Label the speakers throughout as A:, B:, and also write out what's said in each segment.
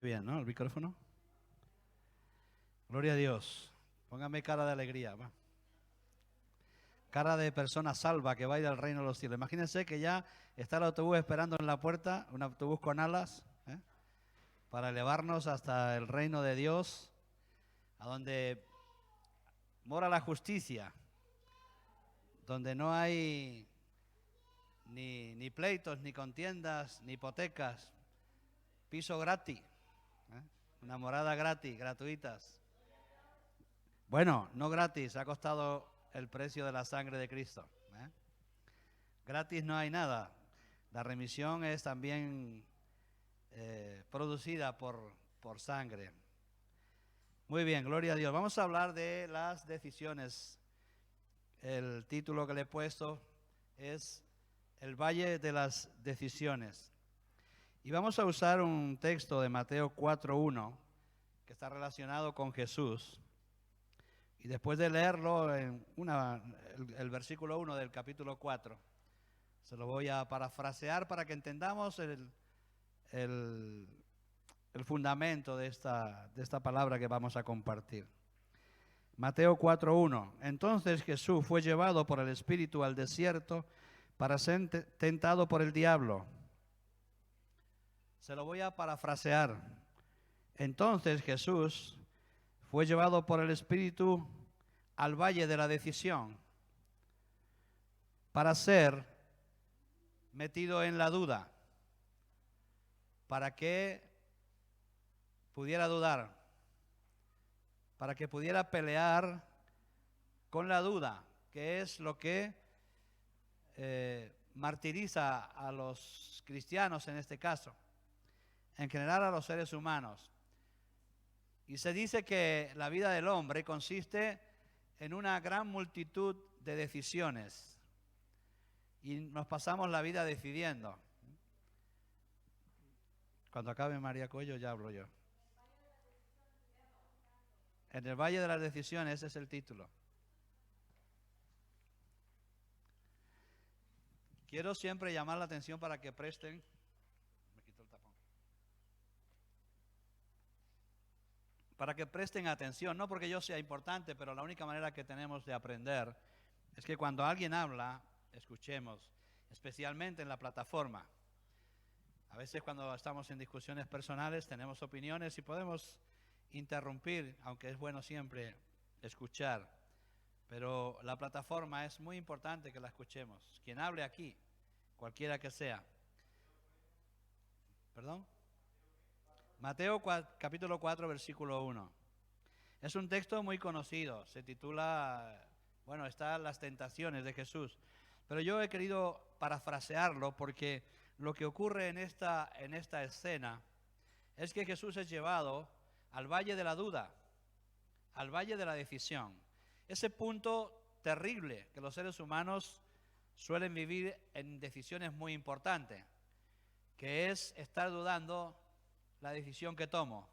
A: Bien, ¿no? El micrófono. Gloria a Dios. Póngame cara de alegría, va. Cara de persona salva que va a ir al reino de los cielos. Imagínense que ya está el autobús esperando en la puerta, un autobús con alas, para elevarnos hasta el reino de Dios, a donde mora la justicia, donde no hay ni pleitos, ni contiendas, ni hipotecas, piso gratis, una morada gratis, gratuitas. Bueno, no gratis, ha costado el precio de la sangre de Cristo. Gratis no hay nada. La remisión es también producida por sangre. Muy bien, gloria a Dios. Vamos a hablar de las decisiones. El título que le he puesto es El Valle de las Decisiones. Y vamos a usar un texto de Mateo 4:1 que está relacionado con Jesús. Y después de leerlo, el versículo 1 del capítulo 4, se lo voy a parafrasear para que entendamos el fundamento de esta palabra que vamos a compartir. Mateo 4:1. Entonces Jesús fue llevado por el Espíritu al desierto para ser tentado por el diablo. Se lo voy a parafrasear. Entonces Jesús fue llevado por el Espíritu al valle de la decisión para ser metido en la duda, para que pudiera dudar, para que pudiera pelear con la duda, que es lo que martiriza a los cristianos en este caso, en general a los seres humanos. Y se dice que la vida del hombre consiste en una gran multitud de decisiones y nos pasamos la vida decidiendo. Cuando acabe María Cuello ya hablo yo. En el Valle de las Decisiones, ese es el título. Quiero siempre llamar la atención para que presten. Me quito el tapón. Para que presten atención, no porque yo sea importante, pero la única manera que tenemos de aprender es que cuando alguien habla, escuchemos, especialmente en la plataforma. A veces cuando estamos en discusiones personales tenemos opiniones y podemos interrumpir, aunque es bueno siempre escuchar. Pero la plataforma es muy importante que la escuchemos. Quien hable aquí, cualquiera que sea. ¿Perdón? Mateo capítulo 4, versículo 1. Es un texto muy conocido, se titula, están las tentaciones de Jesús. Pero yo he querido parafrasearlo porque lo que ocurre en esta escena es que Jesús es llevado al valle de la duda, al valle de la decisión. Ese punto terrible que los seres humanos suelen vivir en decisiones muy importantes, que es estar dudando la decisión que tomo.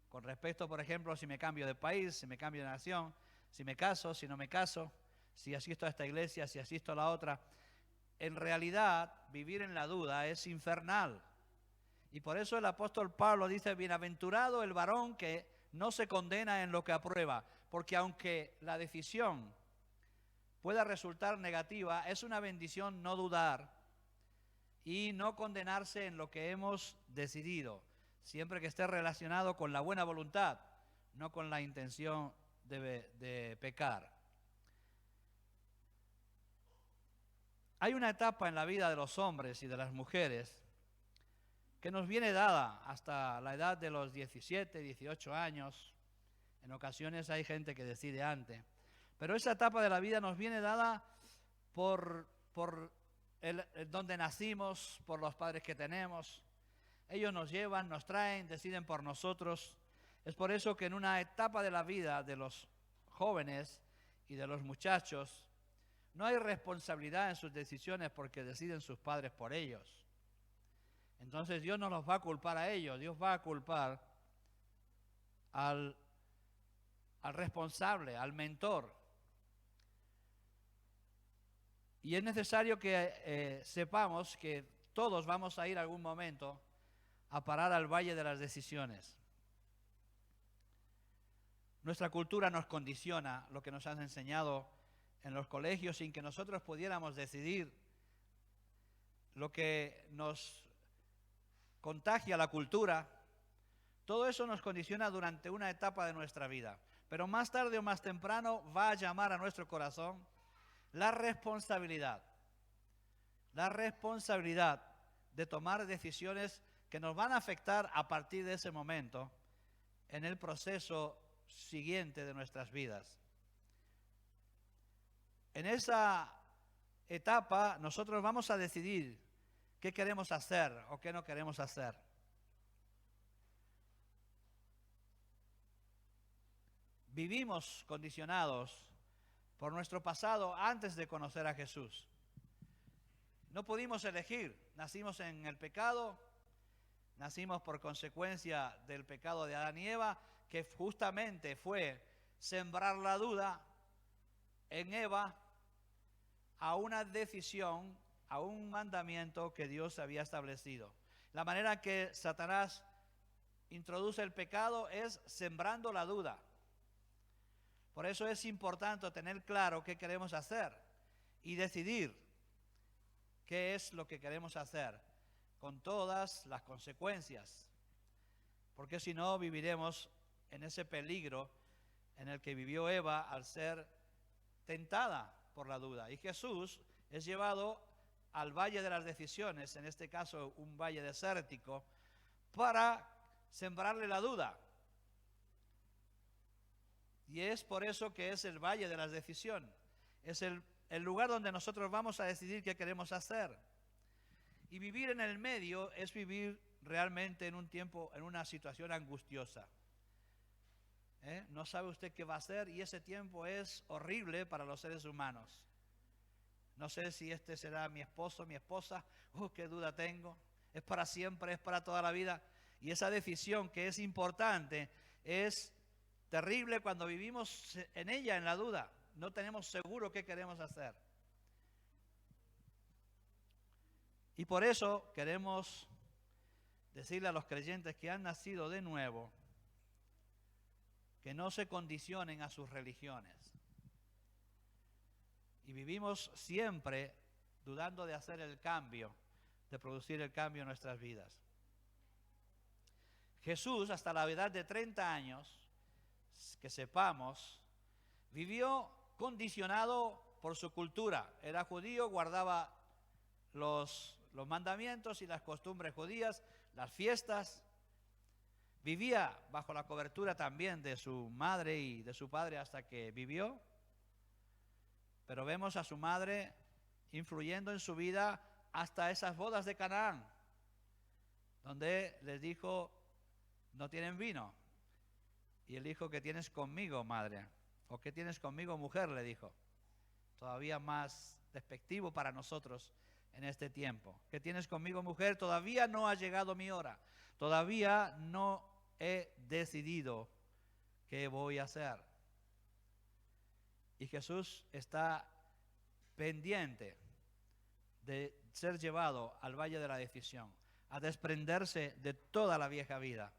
A: Con respecto, por ejemplo, si me cambio de país, si me cambio de nación, si me caso, si no me caso, si asisto a esta iglesia, si asisto a la otra. En realidad, vivir en la duda es infernal. Y por eso el apóstol Pablo dice, bienaventurado el varón que no se condena en lo que aprueba. Porque aunque la decisión pueda resultar negativa, es una bendición no dudar y no condenarse en lo que hemos decidido, siempre que esté relacionado con la buena voluntad, no con la intención de pecar. Hay una etapa en la vida de los hombres y de las mujeres que nos viene dada hasta la edad de los 17, 18 años. En ocasiones hay gente que decide antes. Pero esa etapa de la vida nos viene dada por donde nacimos, por los padres que tenemos. Ellos nos llevan, nos traen, deciden por nosotros. Es por eso que en una etapa de la vida de los jóvenes y de los muchachos, no hay responsabilidad en sus decisiones porque deciden sus padres por ellos. Entonces Dios no los va a culpar a ellos, Dios va a culpar al responsable, al mentor. Y es necesario que sepamos que todos vamos a ir a algún momento a parar al valle de las decisiones. Nuestra cultura nos condiciona lo que nos han enseñado en los colegios sin que nosotros pudiéramos decidir. Lo que nos contagia la cultura, todo eso nos condiciona durante una etapa de nuestra vida. Pero más tarde o más temprano va a llamar a nuestro corazón la responsabilidad de tomar decisiones que nos van a afectar a partir de ese momento en el proceso siguiente de nuestras vidas. En esa etapa nosotros vamos a decidir qué queremos hacer o qué no queremos hacer. Vivimos condicionados por nuestro pasado antes de conocer a Jesús. No pudimos elegir, nacimos en el pecado, nacimos por consecuencia del pecado de Adán y Eva, que justamente fue sembrar la duda en Eva a una decisión, a un mandamiento que Dios había establecido. La manera que Satanás introduce el pecado es sembrando la duda. Por eso es importante tener claro qué queremos hacer y decidir qué es lo que queremos hacer con todas las consecuencias. Porque si no, viviremos en ese peligro en el que vivió Eva al ser tentada por la duda. Y Jesús es llevado al valle de las decisiones, en este caso un valle desértico, para sembrarle la duda. Y es por eso que es el valle de las decisiones. Es el lugar donde nosotros vamos a decidir qué queremos hacer. Y vivir en el medio es vivir realmente en un tiempo, en una situación angustiosa. No sabe usted qué va a hacer y ese tiempo es horrible para los seres humanos. No sé si este será mi esposo, mi esposa. Qué duda tengo. Es para siempre, es para toda la vida. Y esa decisión que es importante es terrible cuando vivimos en ella, en la duda. No tenemos seguro qué queremos hacer. Y por eso queremos decirle a los creyentes que han nacido de nuevo que no se condicionen a sus religiones. Y vivimos siempre dudando de hacer el cambio, de producir el cambio en nuestras vidas. Jesús, hasta la edad de 30 años, que sepamos, vivió condicionado por su cultura. Era judío, guardaba los mandamientos y las costumbres judías, las fiestas. Vivía bajo la cobertura también de su madre y de su padre hasta que vivió. Pero vemos a su madre influyendo en su vida hasta esas bodas de Canaán, donde les dijo, no tienen vino. Y él dijo, ¿qué tienes conmigo, madre? ¿O qué tienes conmigo, mujer? Le dijo. Todavía más despectivo para nosotros en este tiempo. ¿Qué tienes conmigo, mujer? Todavía no ha llegado mi hora. Todavía no he decidido qué voy a hacer. Y Jesús está pendiente de ser llevado al valle de la decisión, a desprenderse de toda la vieja vida,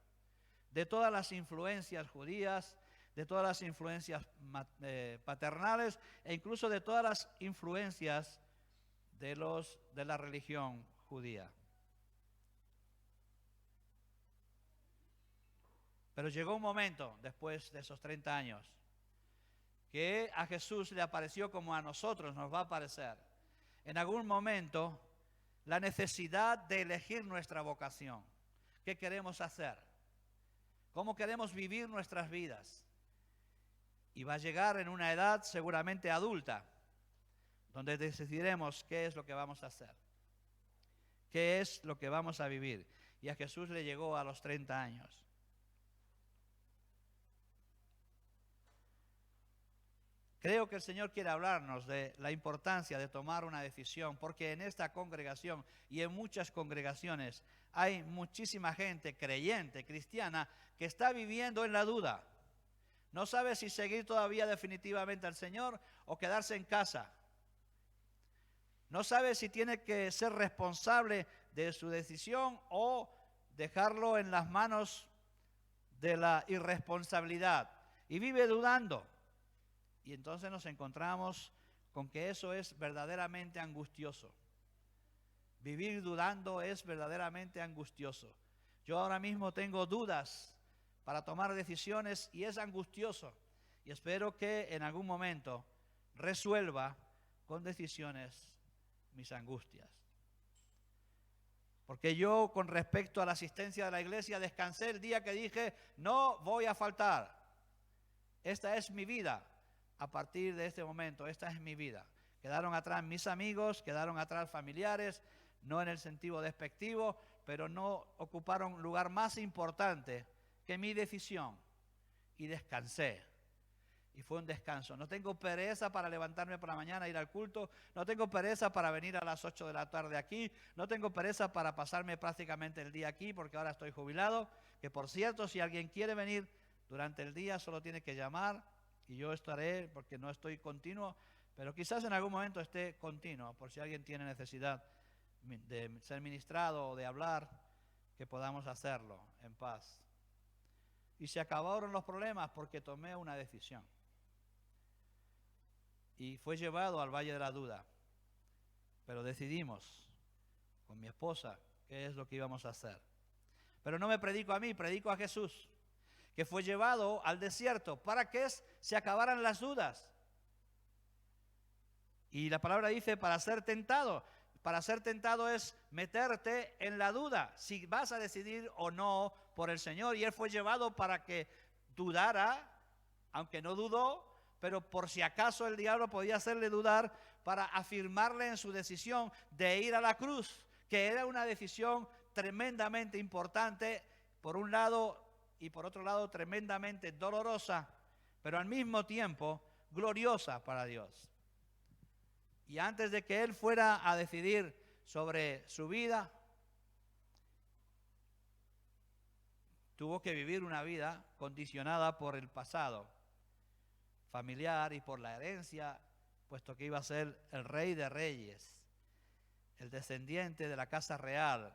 A: de todas las influencias judías, de todas las influencias paternales e incluso de todas las influencias de la religión judía. Pero llegó un momento, después de esos 30 años, que a Jesús le apareció como a nosotros nos va a aparecer. En algún momento, la necesidad de elegir nuestra vocación. ¿Qué queremos hacer? ¿Cómo queremos vivir nuestras vidas? Y va a llegar en una edad seguramente adulta, donde decidiremos qué es lo que vamos a hacer. ¿Qué es lo que vamos a vivir? Y a Jesús le llegó a los 30 años. Creo que el Señor quiere hablarnos de la importancia de tomar una decisión, porque en esta congregación y en muchas congregaciones hay muchísima gente creyente, cristiana, que está viviendo en la duda. No sabe si seguir todavía definitivamente al Señor o quedarse en casa. No sabe si tiene que ser responsable de su decisión o dejarlo en las manos de la irresponsabilidad y vive dudando. Y entonces nos encontramos con que eso es verdaderamente angustioso. Vivir dudando es verdaderamente angustioso. Yo ahora mismo tengo dudas para tomar decisiones y es angustioso. Y espero que en algún momento resuelva con decisiones mis angustias. Porque yo, con respecto a la asistencia de la iglesia, descansé el día que dije, no voy a faltar. Esta es mi vida. A partir de este momento, esta es mi vida. Quedaron atrás mis amigos, quedaron atrás familiares, no en el sentido despectivo, pero no ocuparon lugar más importante que mi decisión. Y descansé. Y fue un descanso. No tengo pereza para levantarme por la mañana e ir al culto. No tengo pereza para venir a las 8 de la tarde aquí. No tengo pereza para pasarme prácticamente el día aquí porque ahora estoy jubilado. Que por cierto, si alguien quiere venir durante el día, solo tiene que llamar y yo estaré porque no estoy continuo. Pero quizás en algún momento esté continuo por si alguien tiene necesidad de ser ministrado o de hablar, que podamos hacerlo en paz. Y se acabaron los problemas porque tomé una decisión. Y fue llevado al Valle de la Duda. Pero decidimos con mi esposa qué es lo que íbamos a hacer. Pero no me predico a mí, predico a Jesús, que fue llevado al desierto para que se acabaran las dudas. Y la palabra dice para ser tentado. Para ser tentado es meterte en la duda, si vas a decidir o no por el Señor. Y Él fue llevado para que dudara, aunque no dudó, pero por si acaso el diablo podía hacerle dudar para afirmarle en su decisión de ir a la cruz, que era una decisión tremendamente importante, por un lado, y por otro lado tremendamente dolorosa, pero al mismo tiempo gloriosa para Dios. Y antes de que él fuera a decidir sobre su vida, tuvo que vivir una vida condicionada por el pasado familiar y por la herencia, puesto que iba a ser el rey de reyes, el descendiente de la casa real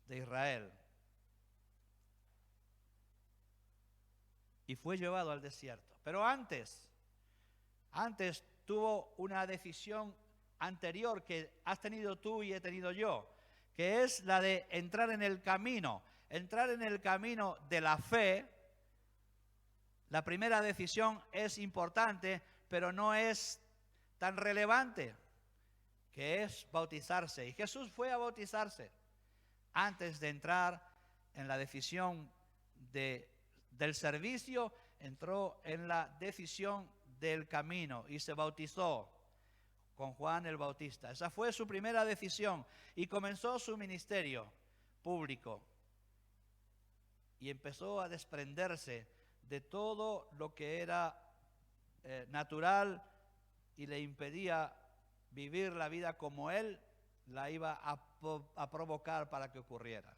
A: de Israel. Y fue llevado al desierto. Pero antes tuvo una decisión anterior que has tenido tú y he tenido yo, que es la de entrar en el camino de la fe. La primera decisión es importante, pero no es tan relevante, que es bautizarse. Y Jesús fue a bautizarse antes de entrar en la decisión del servicio. Entró en la decisión del camino y se bautizó con Juan el Bautista. Esa fue su primera decisión y comenzó su ministerio público y empezó a desprenderse de todo lo que era natural y le impedía vivir la vida como él la iba a provocar para que ocurriera.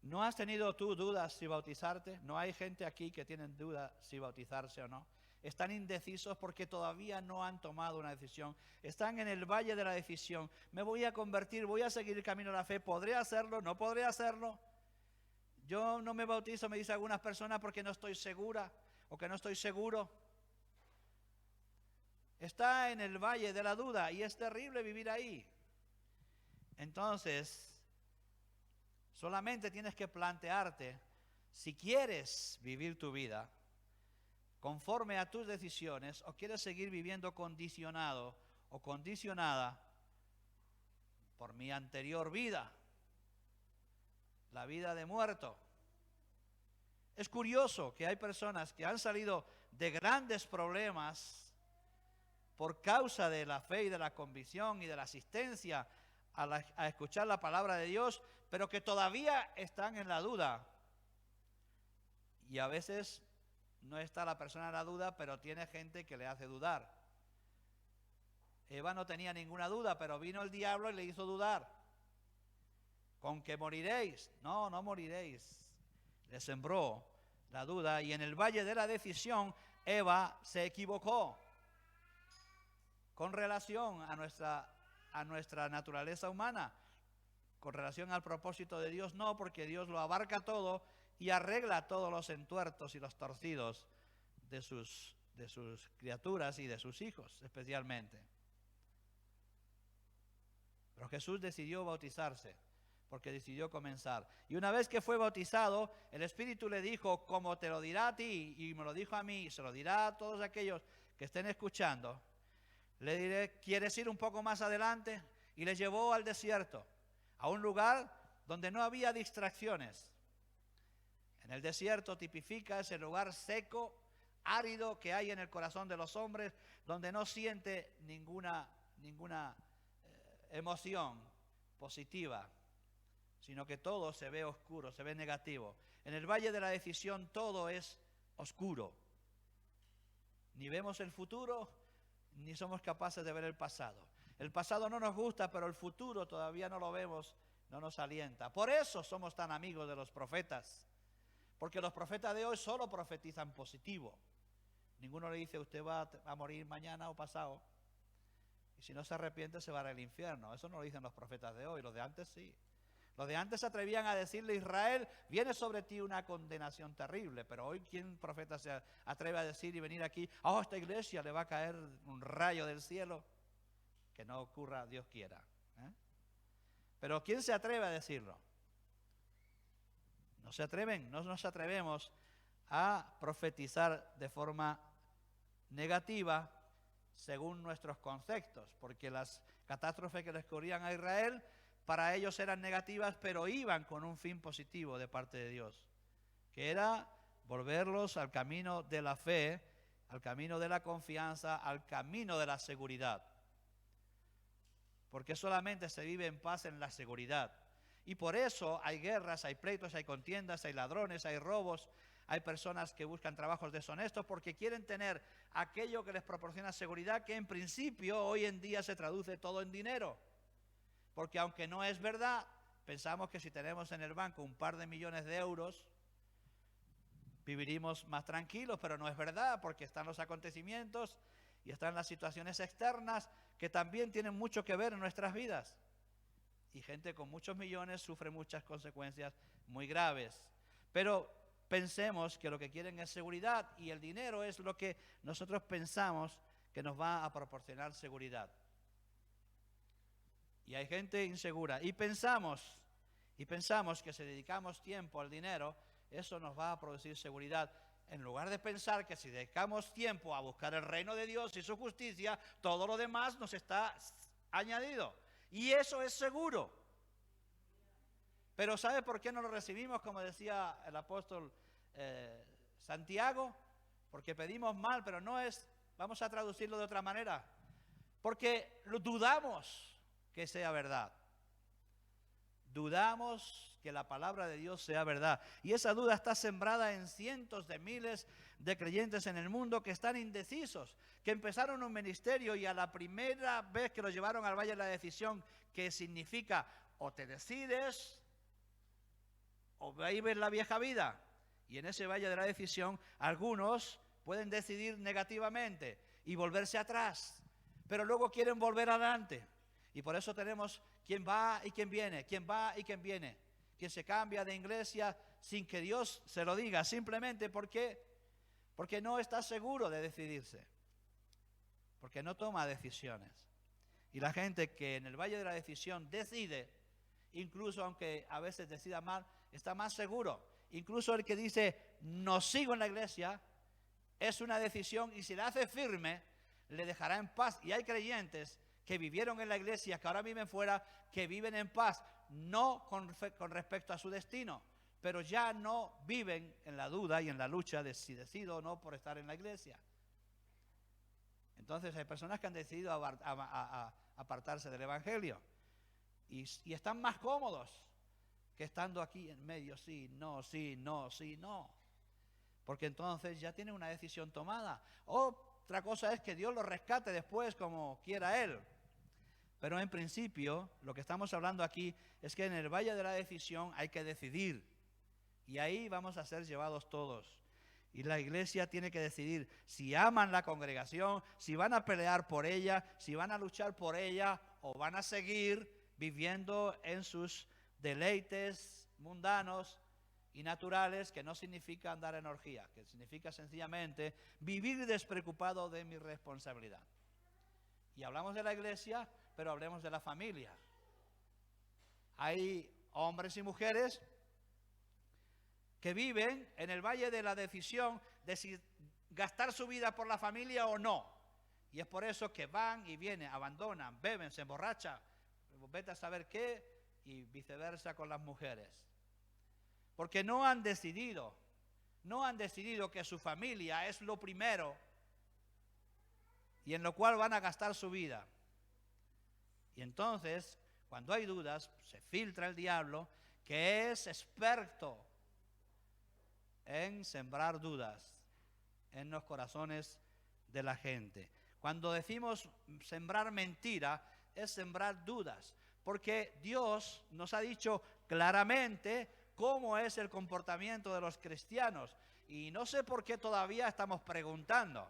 A: ¿No has tenido tú dudas si bautizarte? ¿No hay gente aquí que tienen dudas si bautizarse o no? Están indecisos porque todavía no han tomado una decisión. Están en el valle de la decisión. ¿Me voy a convertir? ¿Voy a seguir el camino de la fe? ¿Podré hacerlo? ¿No podré hacerlo? Yo no me bautizo, me dicen algunas personas, porque no estoy segura o que no estoy seguro. Está en el valle de la duda y es terrible vivir ahí. Entonces, solamente tienes que plantearte si quieres vivir tu vida conforme a tus decisiones o quieres seguir viviendo condicionado o condicionada por mi anterior vida, la vida de muerto. Es curioso que hay personas que han salido de grandes problemas por causa de la fe y de la convicción y de la asistencia a escuchar la palabra de Dios, pero que todavía están en la duda. Y a veces no está la persona en la duda, pero tiene gente que le hace dudar. Eva no tenía ninguna duda, pero vino el diablo y le hizo dudar. ¿Con qué moriréis? No, no moriréis. Le sembró la duda y en el valle de la decisión Eva se equivocó con relación a nuestra naturaleza humana. Con relación al propósito de Dios, no, porque Dios lo abarca todo y arregla todos los entuertos y los torcidos de sus criaturas y de sus hijos, especialmente. Pero Jesús decidió bautizarse, porque decidió comenzar. Y una vez que fue bautizado, el Espíritu le dijo, como te lo dirá a ti, y me lo dijo a mí, y se lo dirá a todos aquellos que estén escuchando, le diré, ¿quieres ir un poco más adelante? Y le llevó al desierto, a un lugar donde no había distracciones. En el desierto tipifica ese lugar seco, árido que hay en el corazón de los hombres, donde no siente ninguna emoción positiva, sino que todo se ve oscuro, se ve negativo. En el valle de la decisión todo es oscuro. Ni vemos el futuro, ni somos capaces de ver el pasado. El pasado no nos gusta, pero el futuro todavía no lo vemos, no nos alienta. Por eso somos tan amigos de los profetas, porque los profetas de hoy solo profetizan positivo. Ninguno le dice, usted va a morir mañana o pasado, y si no se arrepiente se va al infierno. Eso no lo dicen los profetas de hoy, los de antes sí. Los de antes se atrevían a decirle a Israel, viene sobre ti una condenación terrible, pero hoy ¿quién profeta se atreve a decir y venir aquí, a esta iglesia le va a caer un rayo del cielo? Que no ocurra, Dios quiera. Pero ¿quién se atreve a decirlo? No se atreven, no nos atrevemos a profetizar de forma negativa según nuestros conceptos, porque las catástrofes que les ocurrían a Israel, para ellos eran negativas, pero iban con un fin positivo de parte de Dios, que era volverlos al camino de la fe, al camino de la confianza, al camino de la seguridad. Porque solamente se vive en paz en la seguridad. Y por eso hay guerras, hay pleitos, hay contiendas, hay ladrones, hay robos, hay personas que buscan trabajos deshonestos porque quieren tener aquello que les proporciona seguridad, que en principio hoy en día se traduce todo en dinero. Porque aunque no es verdad, pensamos que si tenemos en el banco un par de millones de euros, viviríamos más tranquilos, pero no es verdad, porque están los acontecimientos y están las situaciones externas que también tienen mucho que ver en nuestras vidas. Y gente con muchos millones sufre muchas consecuencias muy graves. Pero pensemos que lo que quieren es seguridad y el dinero es lo que nosotros pensamos que nos va a proporcionar seguridad. Y hay gente insegura. Y pensamos que si dedicamos tiempo al dinero, eso nos va a producir seguridad. En lugar de pensar que si dedicamos tiempo a buscar el reino de Dios y su justicia, todo lo demás nos está añadido. Y eso es seguro. Pero ¿sabe por qué no lo recibimos? Como decía el apóstol Santiago, porque pedimos mal, pero no es, vamos a traducirlo de otra manera, porque dudamos que sea verdad. Dudamos que la palabra de Dios sea verdad. Y esa duda está sembrada en cientos de miles de creyentes en el mundo que están indecisos, que empezaron un ministerio y a la primera vez que lo llevaron al Valle de la Decisión, que significa o te decides o vives la vieja vida. Y en ese Valle de la Decisión algunos pueden decidir negativamente y volverse atrás, pero luego quieren volver adelante. Y por eso tenemos quien va y quien viene, quien va y quien viene, quien se cambia de iglesia sin que Dios se lo diga, simplemente porque no está seguro de decidirse, porque no toma decisiones. Y la gente que en el Valle de la Decisión decide, incluso aunque a veces decida mal, está más seguro. Incluso el que dice, no sigo en la iglesia, es una decisión y si la hace firme, le dejará en paz. Y hay creyentes que vivieron en la iglesia, que ahora viven fuera, que viven en paz, no con respecto a su destino, pero ya no viven en la duda y en la lucha de si decido o no por estar en la iglesia. Entonces hay personas que han decidido apartarse del Evangelio y están más cómodos que estando aquí en medio, sí, no, sí, no, sí, no. Porque entonces ya tienen una decisión tomada. Otra cosa es que Dios lo rescate después como quiera Él. Pero en principio, lo que estamos hablando aquí es que en el Valle de la Decisión hay que decidir. Y ahí vamos a ser llevados todos. Y la iglesia tiene que decidir si aman la congregación, si van a pelear por ella, si van a luchar por ella o van a seguir viviendo en sus deleites mundanos y naturales, que no significa andar en orgía, que significa sencillamente vivir despreocupado de mi responsabilidad. Y hablamos de la iglesia, pero hablemos de la familia. Hay hombres y mujeres que viven en el valle de la decisión de si gastar su vida por la familia o no. Y es por eso que van y vienen, abandonan, beben, se emborrachan, vete a saber qué, y viceversa con las mujeres. Porque no han decidido que su familia es lo primero y en lo cual van a gastar su vida. Y entonces, cuando hay dudas, se filtra el diablo, que es experto en sembrar dudas en los corazones de la gente. Cuando decimos sembrar mentira, es sembrar dudas, porque Dios nos ha dicho claramente cómo es el comportamiento de los cristianos. Y no sé por qué todavía estamos preguntando,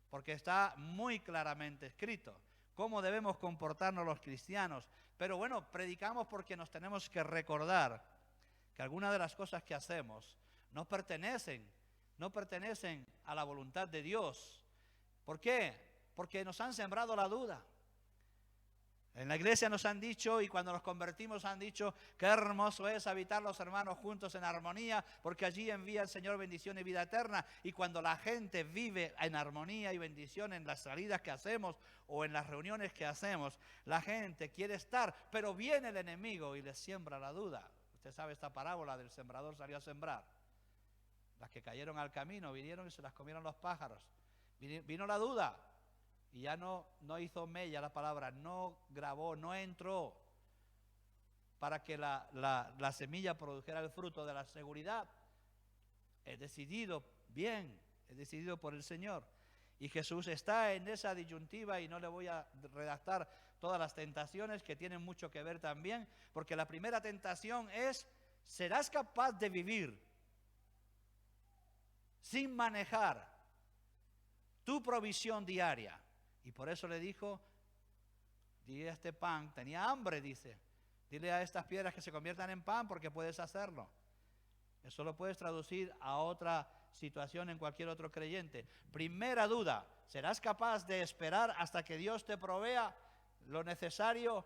A: porque está muy claramente escrito cómo debemos comportarnos los cristianos. Pero bueno, predicamos porque nos tenemos que recordar que algunas de las cosas que hacemos no pertenecen a la voluntad de Dios. ¿Por qué? Porque nos han sembrado la duda. En la iglesia nos han dicho, y cuando nos convertimos han dicho, qué hermoso es habitar los hermanos juntos en armonía, porque allí envía el Señor bendición y vida eterna. Y cuando la gente vive en armonía y bendición en las salidas que hacemos o en las reuniones que hacemos, la gente quiere estar, pero viene el enemigo y les siembra la duda. Usted sabe esta parábola del sembrador salió a sembrar. Las que cayeron al camino vinieron y se las comieron los pájaros. Vino la duda. Y ya no hizo mella la palabra, no grabó, no entró para que la semilla produjera el fruto de la seguridad. He decidido bien, he decidido por el Señor. Y Jesús está en esa disyuntiva, y no le voy a redactar todas las tentaciones que tienen mucho que ver también, porque la primera tentación es, ¿serás capaz de vivir sin manejar tu provisión diaria? Y por eso le dijo, di este pan, tenía hambre, dice, dile a estas piedras que se conviertan en pan porque puedes hacerlo. Eso lo puedes traducir a otra situación en cualquier otro creyente. Primera duda, ¿serás capaz de esperar hasta que Dios te provea lo necesario,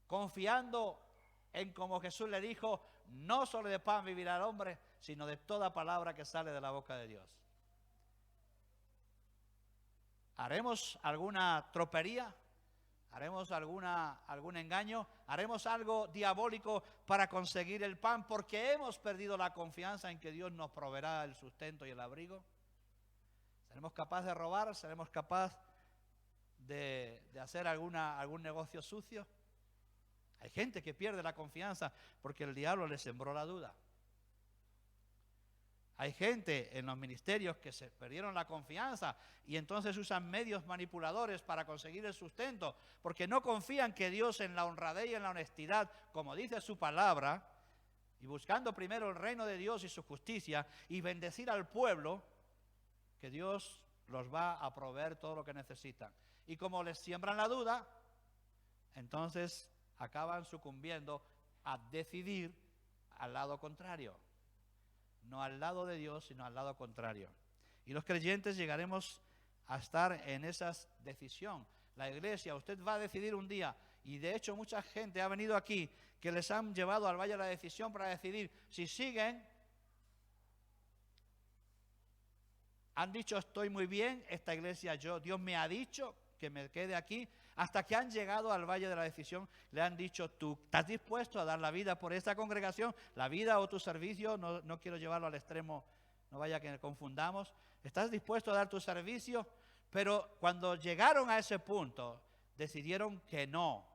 A: confiando en, como Jesús le dijo, no solo de pan vivirá el hombre, sino de toda palabra que sale de la boca de Dios? ¿Haremos alguna tropería? ¿Haremos algún engaño? ¿Haremos algo diabólico para conseguir el pan porque hemos perdido la confianza en que Dios nos proveerá el sustento y el abrigo? ¿Seremos capaces de robar? ¿Seremos capaces de hacer algún negocio sucio? Hay gente que pierde la confianza porque el diablo le sembró la duda. Hay gente en los ministerios que se perdieron la confianza y entonces usan medios manipuladores para conseguir el sustento, porque no confían que Dios, en la honradez y en la honestidad, como dice su palabra, y buscando primero el reino de Dios y su justicia y bendecir al pueblo, que Dios los va a proveer todo lo que necesitan. Y como les siembran la duda, entonces acaban sucumbiendo a decidir al lado contrario. No al lado de Dios, sino al lado contrario. Y los creyentes llegaremos a estar en esa decisión. La iglesia, usted va a decidir un día, y de hecho mucha gente ha venido aquí que les han llevado al valle de la decisión para decidir si siguen. Han dicho, estoy muy bien, esta iglesia, Dios me ha dicho que me quede aquí, hasta que han llegado al valle de la decisión, le han dicho, ¿tú estás dispuesto a dar la vida por esta congregación? La vida o tu servicio, no quiero llevarlo al extremo, no vaya que confundamos. ¿Estás dispuesto a dar tu servicio? Pero cuando llegaron a ese punto, decidieron que no.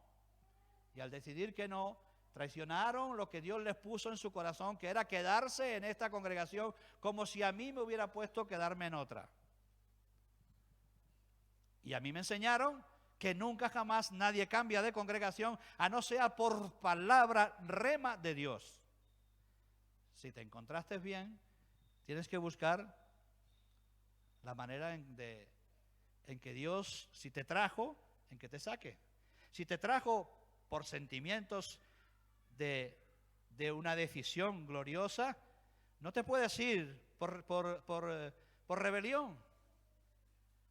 A: Y al decidir que no, traicionaron lo que Dios les puso en su corazón, que era quedarse en esta congregación, como si a mí me hubiera puesto quedarme en otra. Y a mí me enseñaron que nunca jamás nadie cambia de congregación a no sea por palabra rema de Dios. Si te encontraste bien, Tienes que buscar la manera en que Dios, si te trajo, en que te saque. Si te trajo por sentimientos de una decisión gloriosa, no te puedes ir por rebelión.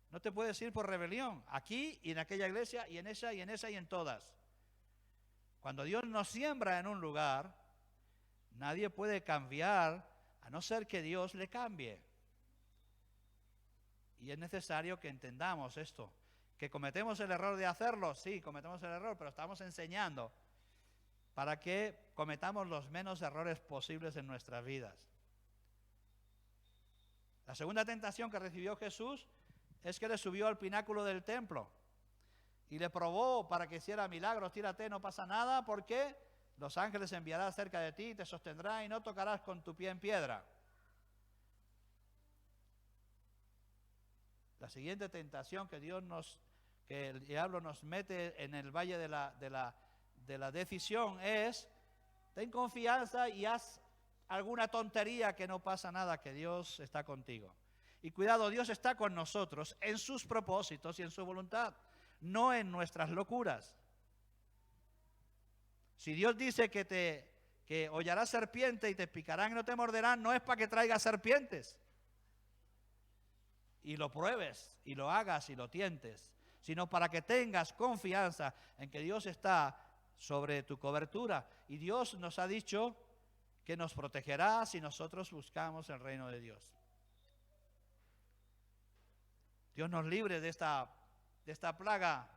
A: No te puedes ir por rebelión. Aquí y en aquella iglesia y en esa y en esa y en todas. Cuando Dios nos siembra en un lugar, nadie puede cambiar a no ser que Dios le cambie. Y es necesario que entendamos esto. Que cometemos el error de hacerlo, sí, cometemos el error, pero estamos enseñando para que cometamos los menos errores posibles en nuestras vidas. La segunda tentación que recibió Jesús es que le subió al pináculo del templo y le probó para que hiciera milagros. Tírate, no pasa nada, porque los ángeles enviarán cerca de ti, te sostendrán y no tocarás con tu pie en piedra. La siguiente tentación que el diablo nos mete en el valle de la decisión es: ten confianza y haz alguna tontería, que no pasa nada, que Dios está contigo. Y cuidado, Dios está con nosotros en sus propósitos y en su voluntad, no en nuestras locuras. Si Dios dice que hollarás serpiente y te picarán y no te morderán, no es para que traigas serpientes y lo pruebes y lo hagas y lo tientes, sino para que tengas confianza en que Dios está sobre tu cobertura. Y Dios nos ha dicho que nos protegerá si nosotros buscamos el reino de Dios. Dios nos libre de esta plaga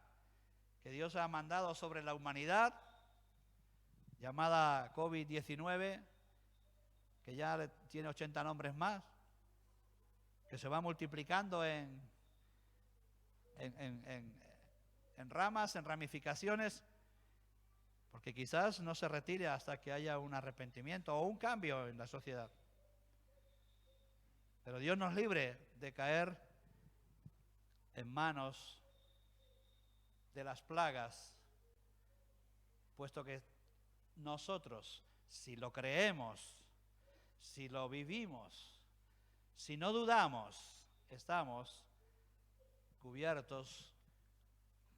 A: que Dios ha mandado sobre la humanidad, llamada COVID-19, que ya tiene 80 nombres más, que se va multiplicando en ramas, en ramificaciones, porque quizás no se retire hasta que haya un arrepentimiento o un cambio en la sociedad. Pero Dios nos libre de caer en manos de las plagas, puesto que nosotros, si lo creemos, si lo vivimos, si no dudamos, estamos cubiertos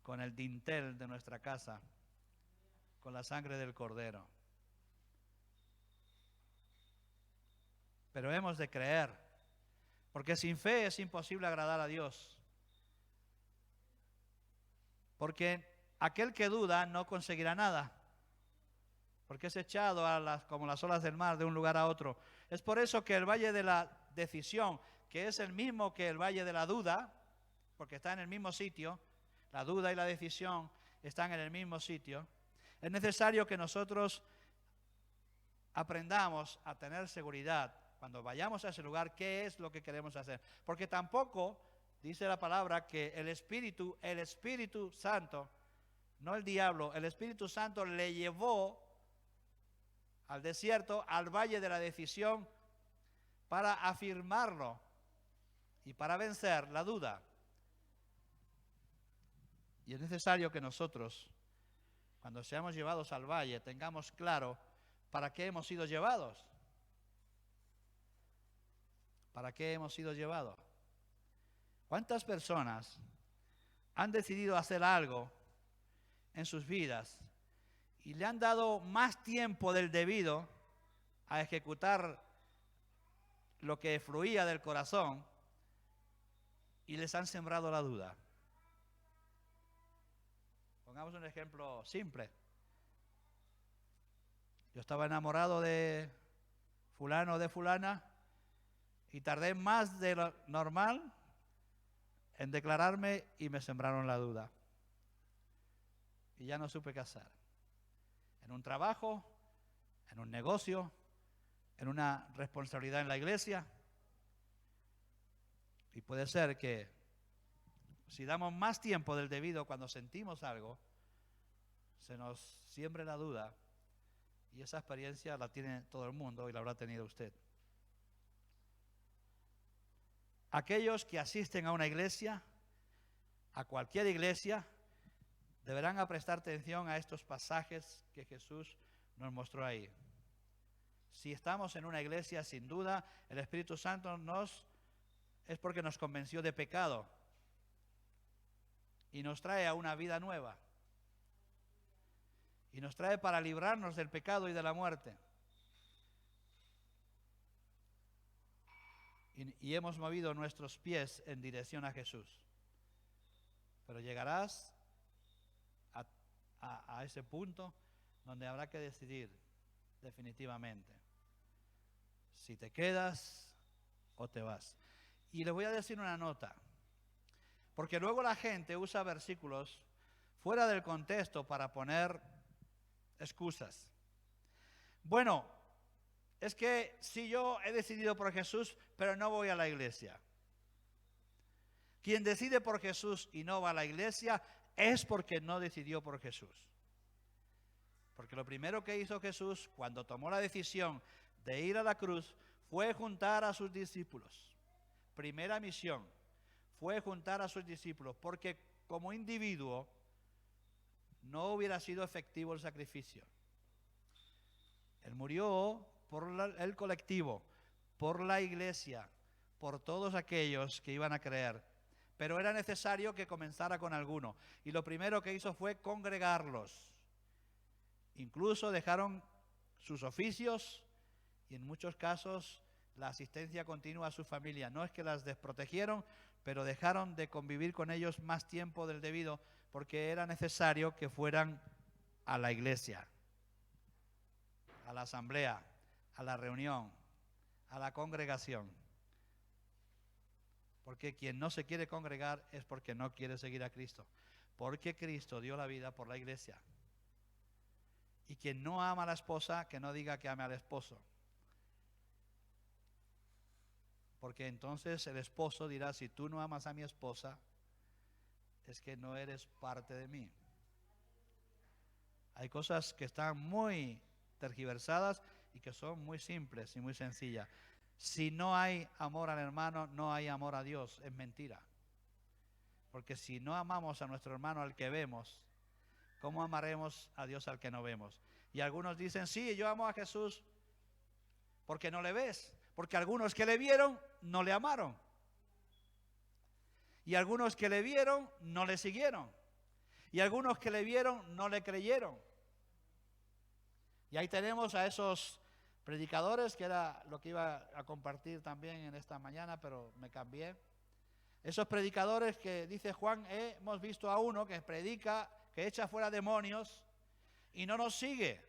A: con el dintel de nuestra casa, con la sangre del Cordero. Pero hemos de creer, porque sin fe es imposible agradar a Dios. Porque aquel que duda no conseguirá nada, porque es echado como las olas del mar de un lugar a otro. Es por eso que el valle de la decisión, que es el mismo que el valle de la duda, porque está en el mismo sitio, la duda y la decisión están en el mismo sitio, es necesario que nosotros aprendamos a tener seguridad cuando vayamos a ese lugar, qué es lo que queremos hacer. Porque tampoco dice la palabra que el Espíritu Santo, no el diablo, el Espíritu Santo le llevó al desierto, al valle de la decisión, para afirmarlo y para vencer la duda. Y es necesario que nosotros, cuando seamos llevados al valle, tengamos claro para qué hemos sido llevados. ¿Para qué hemos sido llevados? ¿Cuántas personas han decidido hacer algo en sus vidas y le han dado más tiempo del debido a ejecutar lo que fluía del corazón y les han sembrado la duda? Pongamos un ejemplo simple. Yo estaba enamorado de fulano o de fulana y tardé más de lo normal en declararme y me sembraron la duda. Y ya no supe qué hacer. En un trabajo, en un negocio, en una responsabilidad en la iglesia. Y puede ser que si damos más tiempo del debido cuando sentimos algo, se nos siembre la duda, y esa experiencia la tiene todo el mundo y la habrá tenido usted. Aquellos que asisten a una iglesia, a cualquier iglesia, deberán prestar atención a estos pasajes que Jesús nos mostró ahí. Si estamos en una iglesia, sin duda, el Espíritu Santo es porque nos convenció de pecado y nos trae a una vida nueva. Y nos trae para librarnos del pecado y de la muerte. Y hemos movido nuestros pies en dirección a Jesús. Pero llegarás a ese punto donde habrá que decidir definitivamente si te quedas o te vas. Y les voy a decir una nota, porque luego la gente usa versículos fuera del contexto para poner excusas. Bueno, es que si yo he decidido por Jesús, pero no voy a la iglesia. Quien decide por Jesús y no va a la iglesia es porque no decidió por Jesús. Porque lo primero que hizo Jesús cuando tomó la decisión de ir a la cruz fue juntar a sus discípulos. Primera misión fue juntar a sus discípulos, porque como individuo no hubiera sido efectivo el sacrificio. Él murió por el colectivo, por la iglesia, por todos aquellos que iban a creer. Pero era necesario que comenzara con alguno. Y lo primero que hizo fue congregarlos. Incluso dejaron sus oficios y en muchos casos la asistencia continua a su familia. No es que las desprotegieron, pero dejaron de convivir con ellos más tiempo del debido porque era necesario que fueran a la iglesia, a la asamblea, a la reunión, a la congregación. Porque quien no se quiere congregar es porque no quiere seguir a Cristo. Porque Cristo dio la vida por la iglesia. Y quien no ama a la esposa, que no diga que ame al esposo. Porque entonces el esposo dirá, si tú no amas a mi esposa, es que no eres parte de mí. Hay cosas que están muy tergiversadas y que son muy simples y muy sencillas. Si no hay amor al hermano, no hay amor a Dios. Es mentira. Porque si no amamos a nuestro hermano al que vemos, ¿cómo amaremos a Dios al que no vemos? Y algunos dicen, sí, yo amo a Jesús porque no le ves. Porque algunos que le vieron no le amaron. Y algunos que le vieron no le siguieron. Y algunos que le vieron no le creyeron. Y ahí tenemos a esos predicadores, que era lo que iba a compartir también en esta mañana, pero me cambié. Esos predicadores que dice Juan, hemos visto a uno que predica, que echa fuera demonios y no nos sigue.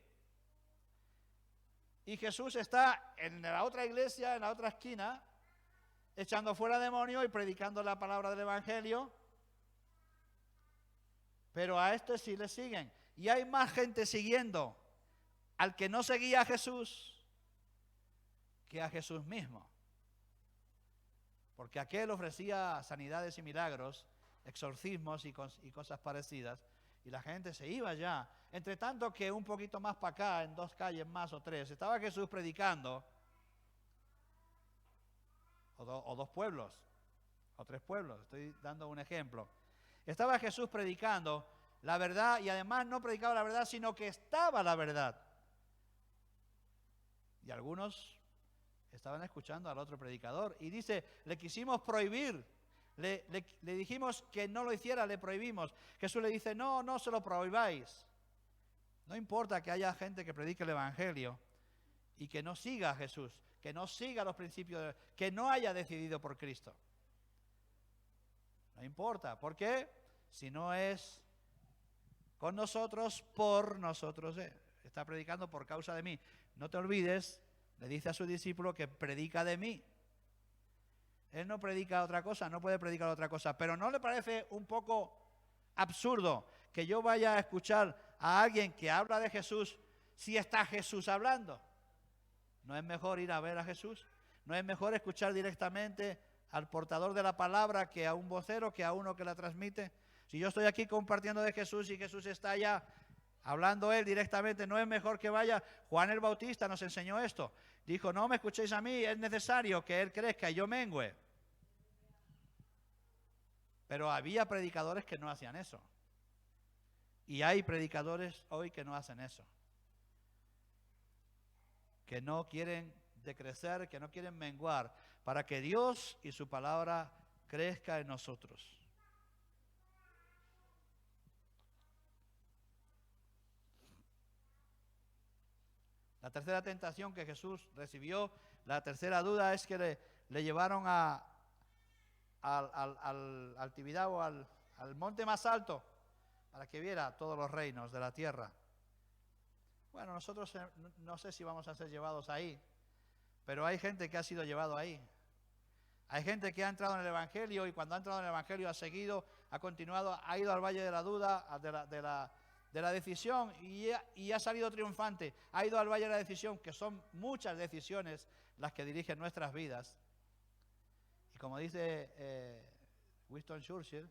A: Y Jesús está en la otra iglesia, en la otra esquina, echando fuera demonios y predicando la palabra del Evangelio. Pero a este sí le siguen. Y hay más gente siguiendo al que no seguía a Jesús que a Jesús mismo. Porque aquel ofrecía sanidades y milagros, exorcismos y cosas parecidas, y la gente se iba ya. Entre tanto que un poquito más para acá, en 2 calles más o 3, estaba Jesús predicando, o 2 pueblos, o 3 pueblos, estoy dando un ejemplo. Estaba Jesús predicando la verdad, y además no predicaba la verdad, sino que estaba la verdad. Y algunos estaban escuchando al otro predicador. Y dice, le quisimos prohibir. Le dijimos que no lo hiciera, le prohibimos. Jesús le dice, no se lo prohibáis. No importa que haya gente que predique el Evangelio y que no siga a Jesús, que no siga los principios, que no haya decidido por Cristo. No importa. ¿Por qué? Si no es con nosotros, por nosotros. Está predicando por causa de mí. No te olvides, le dice a su discípulo que predica de mí. Él no predica otra cosa, no puede predicar otra cosa. Pero ¿no le parece un poco absurdo que yo vaya a escuchar a alguien que habla de Jesús si está Jesús hablando? ¿No es mejor ir a ver a Jesús? ¿No es mejor escuchar directamente al portador de la palabra que a un vocero, que a uno que la transmite? Si yo estoy aquí compartiendo de Jesús y Jesús está allá hablando él directamente, ¿no es mejor que vaya? Juan el Bautista nos enseñó esto. Dijo, no me escuchéis a mí, es necesario que él crezca y yo mengüe. Pero había predicadores que no hacían eso. Y hay predicadores hoy que no hacen eso. que no quieren decrecer, que no quieren menguar, para que Dios y su palabra crezca en nosotros. La tercera tentación que Jesús recibió, la tercera duda es que le llevaron al Tibidabo, al monte más alto, para que viera todos los reinos de la tierra. Bueno, nosotros no sé si vamos a ser llevados ahí, pero hay gente que ha sido llevado ahí. Hay gente que ha entrado en el Evangelio y cuando ha entrado en el Evangelio ha seguido, ha continuado, ha ido al valle de la duda, de la decisión y ha salido triunfante. Ha ido al valle de la decisión, que son muchas decisiones las que dirigen nuestras vidas. Y como dice Winston Churchill,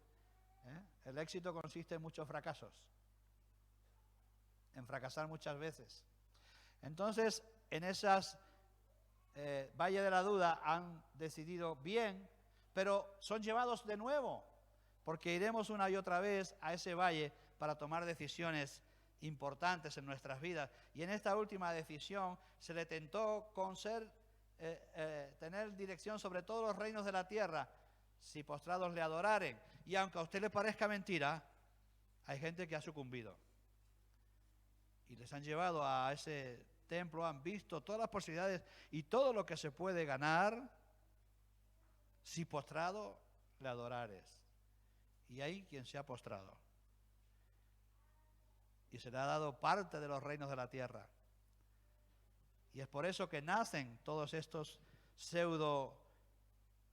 A: el éxito consiste en muchos fracasos, en fracasar muchas veces. Entonces, en esas valle de la duda han decidido bien, pero son llevados de nuevo, porque iremos una y otra vez a ese valle para tomar decisiones importantes en nuestras vidas. Y en esta última decisión se le tentó con tener dirección sobre todos los reinos de la tierra, si postrados le adoraren. Y aunque a usted le parezca mentira, hay gente que ha sucumbido. Y les han llevado a ese templo, han visto todas las posibilidades y todo lo que se puede ganar si postrado le adorares. Y hay quien se ha postrado. Y se le ha dado parte de los reinos de la tierra. Y es por eso que nacen todos estos pseudo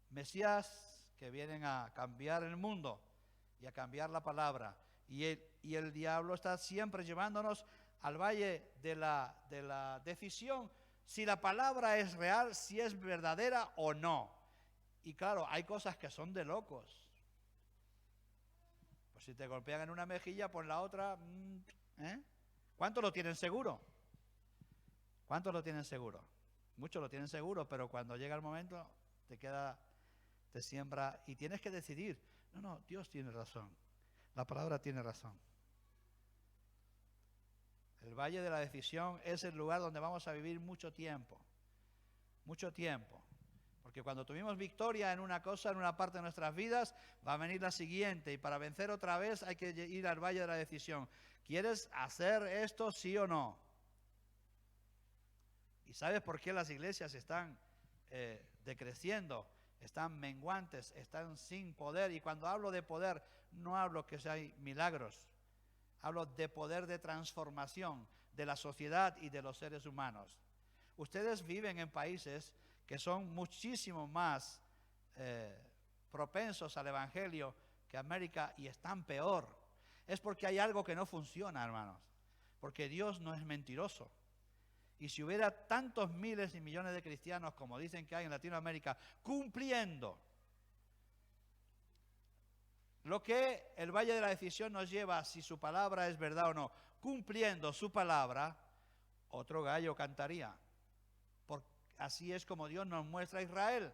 A: mesías que vienen a cambiar el mundo y a cambiar la palabra. Y el diablo está siempre llevándonos al valle de la decisión, si la palabra es real, si es verdadera o no. Y claro, hay cosas que son de locos. Pues si te golpean en una mejilla, pues la otra, ¿cuántos lo tienen seguro? ¿Cuántos lo tienen seguro? Muchos lo tienen seguro, pero cuando llega el momento, te siembra y tienes que decidir. No, Dios tiene razón. La palabra tiene razón. El valle de la decisión es el lugar donde vamos a vivir mucho tiempo. Mucho tiempo. Porque cuando tuvimos victoria en una cosa, en una parte de nuestras vidas, va a venir la siguiente. Y para vencer otra vez hay que ir al valle de la decisión. ¿Quieres hacer esto, sí o no? ¿Y sabes por qué las iglesias están decreciendo? Están menguantes, están sin poder. Y cuando hablo de poder, no hablo que hay milagros. Hablo de poder de transformación de la sociedad y de los seres humanos. Ustedes viven en países que son muchísimo más propensos al Evangelio que América y están peor. Es porque hay algo que no funciona, hermanos. Porque Dios no es mentiroso. Y si hubiera tantos miles y millones de cristianos como dicen que hay en Latinoamérica, cumpliendo lo que el Valle de la Decisión nos lleva, si su palabra es verdad o no, cumpliendo su palabra, otro gallo cantaría. Porque así es como Dios nos muestra a Israel.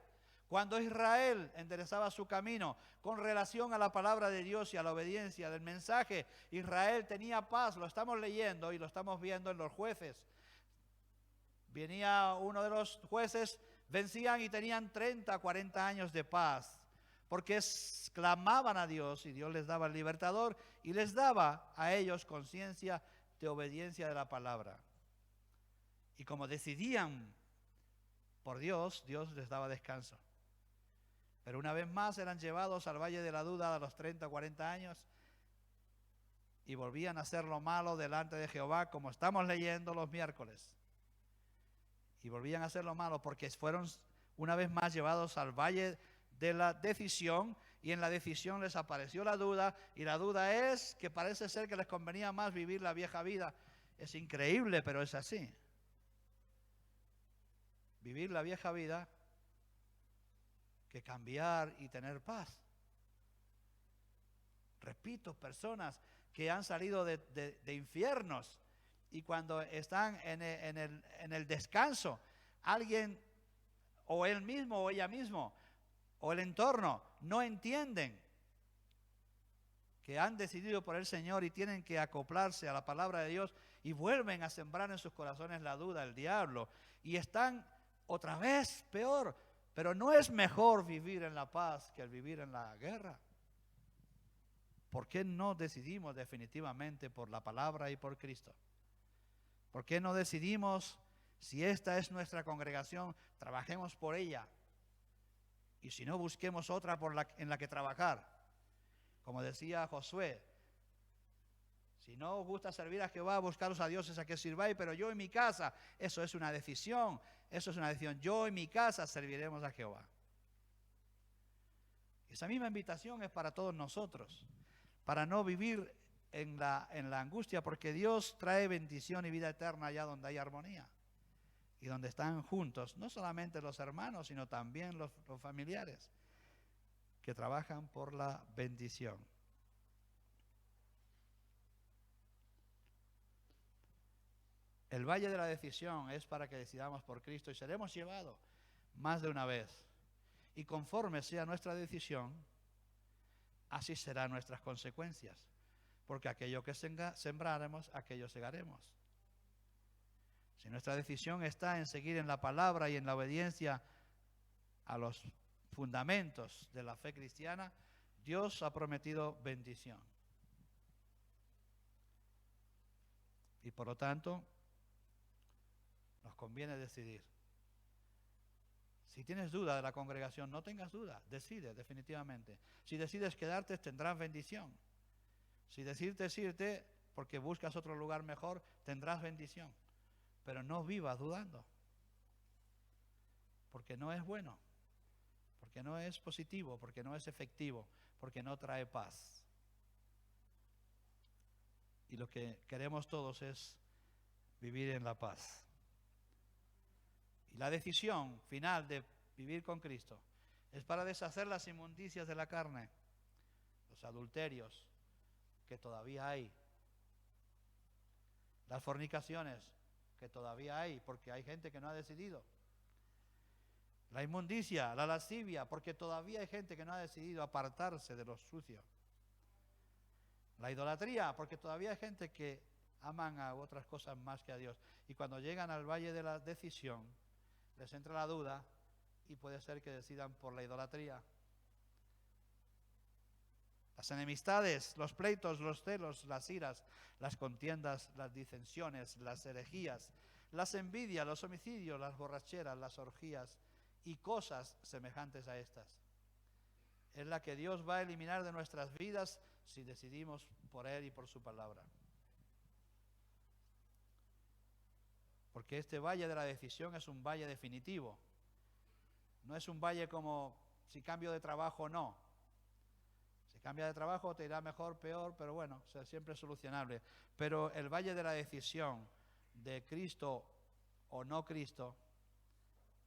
A: Cuando Israel enderezaba su camino con relación a la palabra de Dios y a la obediencia del mensaje, Israel tenía paz. Lo estamos leyendo y lo estamos viendo en los jueces. Venía uno de los jueces, vencían y tenían 30, 40 años de paz. Porque clamaban a Dios y Dios les daba el libertador y les daba a ellos conciencia de obediencia de la palabra. Y como decidían por Dios, Dios les daba descanso. Pero una vez más eran llevados al valle de la duda a los 30 o 40 años y volvían a hacer lo malo delante de Jehová, como estamos leyendo los miércoles. Y volvían a hacer lo malo porque fueron una vez más llevados al valle de la decisión, y en la decisión les apareció la duda, y la duda es que parece ser que les convenía más vivir la vieja vida. Es increíble, pero es así. Vivir la vieja vida que cambiar y tener paz. Repito, personas que han salido de infiernos y cuando están en el descanso, alguien o él mismo o ella mismo o el entorno no entienden que han decidido por el Señor y tienen que acoplarse a la palabra de Dios y vuelven a sembrar en sus corazones la duda, el diablo, y están otra vez peor. Pero no es mejor vivir en la paz que el vivir en la guerra. ¿Por qué no decidimos definitivamente por la palabra y por Cristo? ¿Por qué no decidimos, si esta es nuestra congregación, trabajemos por ella? Y si no, busquemos otra en la que trabajar. Como decía Josué, si no os gusta servir a Jehová, buscaros a dioses a que sirváis, pero yo en mi casa, eso es una decisión, yo en mi casa serviremos a Jehová. Esa misma invitación es para todos nosotros, para no vivir en la angustia, porque Dios trae bendición y vida eterna allá donde hay armonía y donde están juntos, no solamente los hermanos, sino también los familiares que trabajan por la bendición. El valle de la decisión es para que decidamos por Cristo y seremos llevados más de una vez. Y conforme sea nuestra decisión, así serán nuestras consecuencias. Porque aquello que sembraremos, aquello segaremos. Si nuestra decisión está en seguir en la palabra y en la obediencia a los fundamentos de la fe cristiana, Dios ha prometido bendición. Y por lo tanto, nos conviene decidir. Si tienes duda de la congregación, no tengas duda, decide definitivamente. Si decides quedarte, tendrás bendición. Si decides irte porque buscas otro lugar mejor, tendrás bendición. Pero no vivas dudando, porque no es bueno, porque no es positivo, porque no es efectivo, porque no trae paz. Y lo que queremos todos es vivir en la paz. Y la decisión final de vivir con Cristo es para deshacer las inmundicias de la carne, los adulterios que todavía hay, las fornicaciones que todavía hay, porque hay gente que no ha decidido, la inmundicia, la lascivia, porque todavía hay gente que no ha decidido apartarse de lo sucio, la idolatría, porque todavía hay gente que aman a otras cosas más que a Dios, y cuando llegan al valle de la decisión les entra la duda y puede ser que decidan por la idolatría. Las enemistades, los pleitos, los celos, las iras, las contiendas, las disensiones, las herejías, las envidias, los homicidios, las borracheras, las orgías y cosas semejantes a estas. Es la que Dios va a eliminar de nuestras vidas si decidimos por Él y por su palabra. Porque este valle de la decisión es un valle definitivo. No es un valle como si cambio de trabajo o no. Si cambia de trabajo te irá mejor, peor, pero bueno, siempre es solucionable. Pero el valle de la decisión de Cristo o no Cristo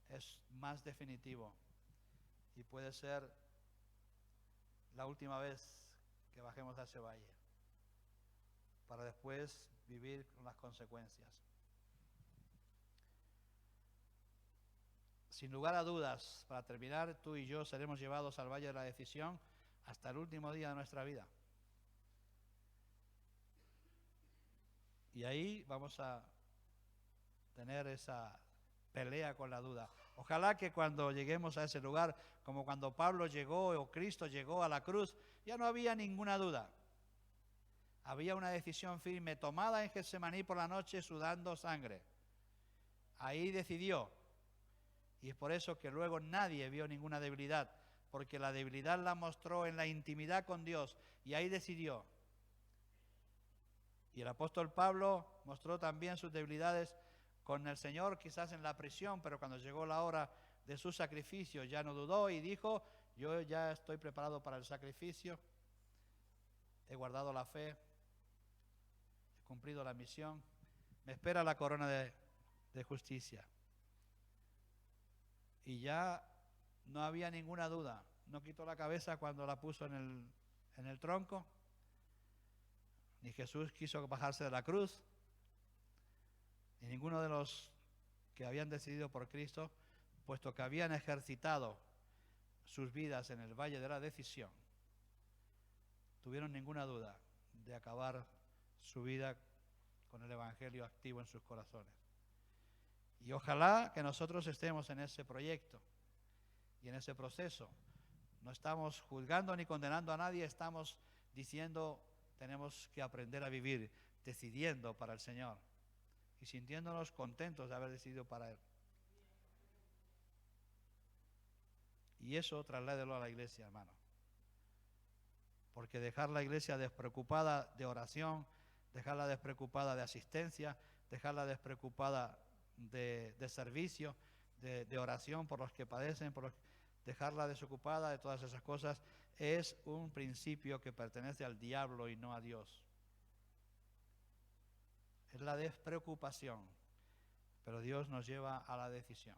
A: es más definitivo y puede ser la última vez que bajemos a ese valle para después vivir con las consecuencias. Sin lugar a dudas, para terminar, tú y yo seremos llevados al valle de la decisión hasta el último día de nuestra vida. Y ahí vamos a tener esa pelea con la duda. Ojalá que cuando lleguemos a ese lugar, como cuando Pablo llegó o Cristo llegó a la cruz, ya no había ninguna duda. Había una decisión firme tomada en Getsemaní por la noche sudando sangre. Ahí decidió. Y es por eso que luego nadie vio ninguna debilidad, porque la debilidad la mostró en la intimidad con Dios y ahí decidió. Y el apóstol Pablo mostró también sus debilidades con el Señor, quizás en la prisión, pero cuando llegó la hora de su sacrificio ya no dudó y dijo: yo ya estoy preparado para el sacrificio, he guardado la fe, he cumplido la misión, me espera la corona de justicia. Y ya no había ninguna duda. No quitó la cabeza cuando la puso en el tronco. Ni Jesús quiso bajarse de la cruz. Ni ninguno de los que habían decidido por Cristo, puesto que habían ejercitado sus vidas en el valle de la decisión, tuvieron ninguna duda de acabar su vida con el Evangelio activo en sus corazones. Y ojalá que nosotros estemos en ese proyecto y en ese proceso. No estamos juzgando ni condenando a nadie, estamos diciendo tenemos que aprender a vivir decidiendo para el Señor y sintiéndonos contentos de haber decidido para Él. Y eso trasládelo a la iglesia, hermano. Porque dejar la iglesia despreocupada de oración, dejarla despreocupada de asistencia, dejarla despreocupada de servicio, de oración por los que padecen, dejarla desocupada de todas esas cosas, es un principio que pertenece al diablo y no a Dios. Es la despreocupación, pero Dios nos lleva a la decisión.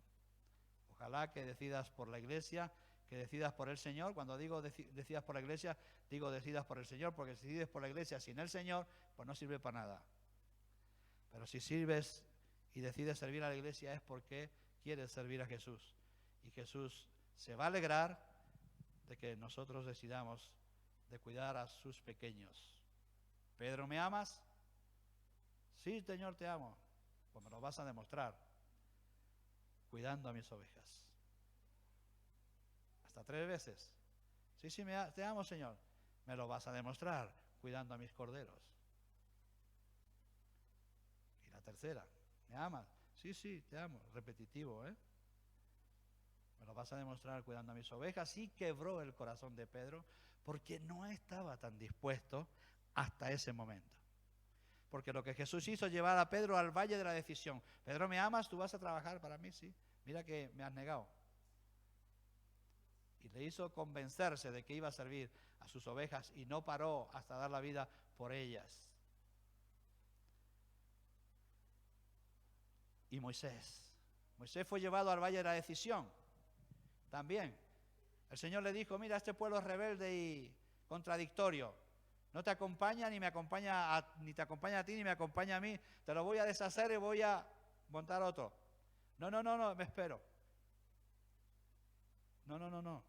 A: Ojalá que decidas por la iglesia, que decidas por el Señor. Cuando digo decidas por la iglesia, digo decidas por el Señor, porque si decides por la iglesia sin el Señor, pues no sirve para nada. Pero si sirves y decides servir a la iglesia es porque quieres servir a Jesús. Y Jesús se va a alegrar de que nosotros decidamos de cuidar a sus pequeños. Pedro, ¿me amas? Sí, Señor, te amo. Pues me lo vas a demostrar cuidando a mis ovejas. Hasta 3 veces. Sí, te amo, Señor. Me lo vas a demostrar cuidando a mis corderos. Y la tercera, ¿me amas? Sí, te amo. Repetitivo, ¿eh? Me lo vas a demostrar cuidando a mis ovejas. Y quebró el corazón de Pedro porque no estaba tan dispuesto hasta ese momento. Porque lo que Jesús hizo es llevar a Pedro al valle de la decisión. Pedro, ¿me amas? ¿Tú vas a trabajar para mí? Sí. Mira que me has negado. Y le hizo convencerse de que iba a servir a sus ovejas y no paró hasta dar la vida por ellas. Y Moisés fue llevado al valle de la decisión. También. El Señor le dijo, mira, este pueblo es rebelde y contradictorio. No te acompaña, ni te acompaña a ti, ni me acompaña a mí. Te lo voy a deshacer y voy a montar otro. No, me espero. No.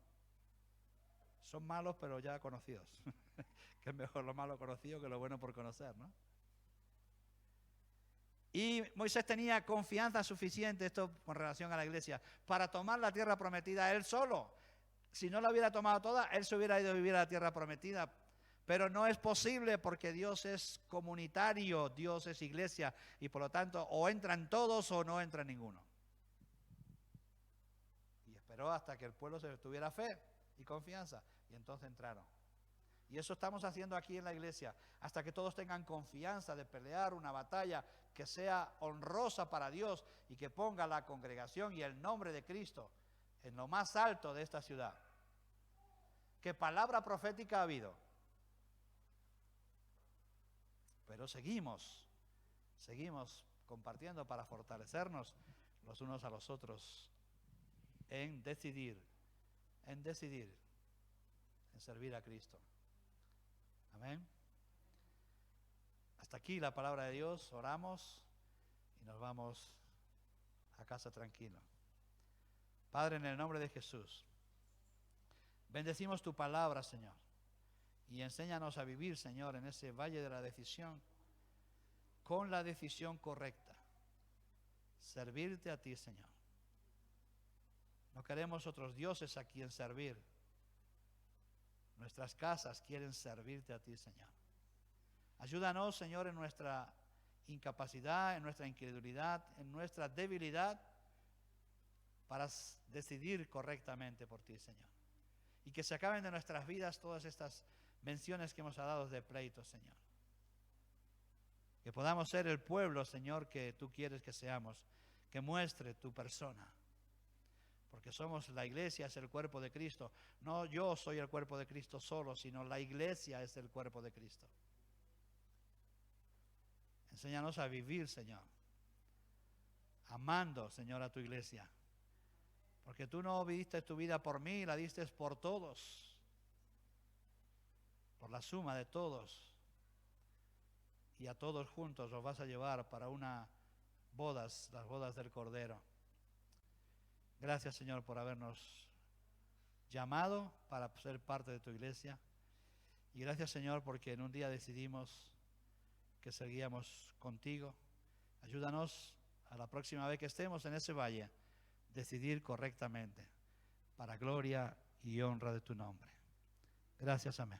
A: Son malos, pero ya conocidos. Que es mejor lo malo conocido que lo bueno por conocer, ¿no? Y Moisés tenía confianza suficiente, esto con relación a la iglesia, para tomar la tierra prometida él solo. Si no la hubiera tomado toda, él se hubiera ido a vivir a la tierra prometida. Pero no es posible porque Dios es comunitario, Dios es iglesia, y por lo tanto o entran todos o no entra ninguno. Y esperó hasta que el pueblo tuviera fe y confianza, y entonces entraron. Y eso estamos haciendo aquí en la iglesia, hasta que todos tengan confianza de pelear una batalla que sea honrosa para Dios y que ponga la congregación y el nombre de Cristo en lo más alto de esta ciudad. ¿Qué palabra profética ha habido? Pero seguimos compartiendo para fortalecernos los unos a los otros en decidir, en servir a Cristo. Amén. Hasta aquí la palabra de Dios, oramos y nos vamos a casa tranquilo. Padre, en el nombre de Jesús, bendecimos tu palabra, Señor, y enséñanos a vivir, Señor, en ese valle de la decisión, con la decisión correcta, servirte a ti, Señor. No queremos otros dioses a quien servir. Nuestras casas quieren servirte a ti, Señor. Ayúdanos, Señor, en nuestra incapacidad, en nuestra incredulidad, en nuestra debilidad, para decidir correctamente por ti, Señor. Y que se acaben de nuestras vidas todas estas menciones que hemos dado de pleito, Señor. Que podamos ser el pueblo, Señor, que tú quieres que seamos, que muestre tu persona. Porque somos la iglesia, es el cuerpo de Cristo. No yo soy el cuerpo de Cristo solo, sino la iglesia es el cuerpo de Cristo. Enséñanos a vivir, Señor, amando, Señor, a tu iglesia. Porque tú no viviste tu vida por mí, la diste por todos. Por la suma de todos. Y a todos juntos los vas a llevar para las bodas del Cordero. Gracias, Señor, por habernos llamado para ser parte de tu iglesia. Y gracias, Señor, porque en un día decidimos que seguíamos contigo. Ayúdanos a la próxima vez que estemos en ese valle, decidir correctamente, para gloria y honra de tu nombre. Gracias, amén.